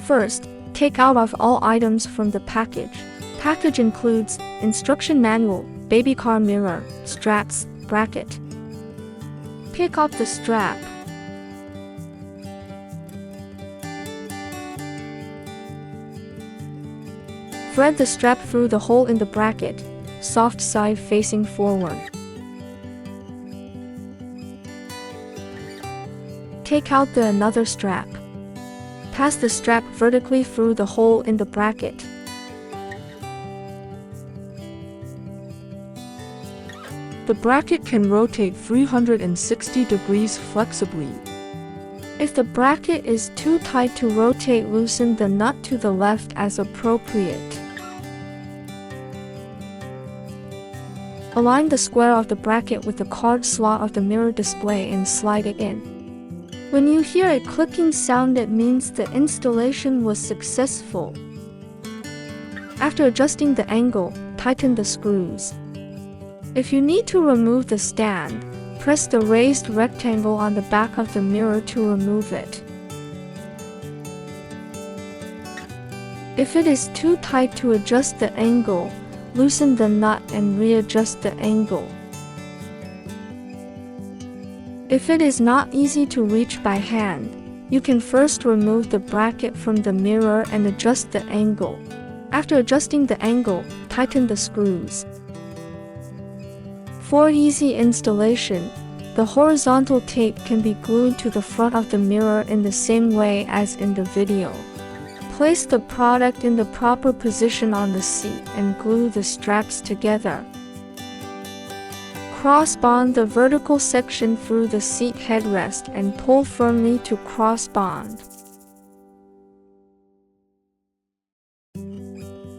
First, take out of all items from the package. Package includes instruction manual, baby car mirror, straps, bracket. Pick up the strap. Thread the strap through the hole in the bracket, soft side facing forward. Take out the another strap. Pass the strap vertically through the hole in the bracket. The bracket can rotate 360 degrees flexibly. If the bracket is too tight to rotate, loosen the nut to the left as appropriate. Align the square of the bracket with the card slot of the mirror display and slide it in. When you hear a clicking sound, it means the installation was successful. After adjusting the angle, tighten the screws. If you need to remove the stand, press the raised rectangle on the back of the mirror to remove it. If it is too tight to adjust the angle, loosen the nut and readjust the angle. If it is not easy to reach by hand, you can first remove the bracket from the mirror and adjust the angle. After adjusting the angle, tighten the screws. For easy installation, the horizontal tape can be glued to the front of the mirror in the same way as in the video. Place the product in the proper position on the seat and glue the straps together. Cross-bond the vertical section through the seat headrest and pull firmly to cross-bond.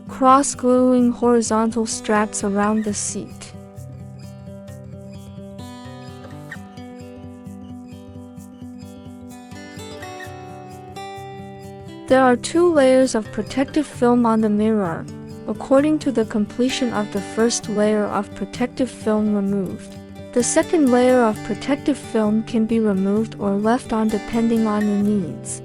Cross-gluing horizontal straps around the seat. There are 2 layers of protective film on the mirror, according to the completion of the first layer of protective film removed. The second layer of protective film can be removed or left on depending on your needs.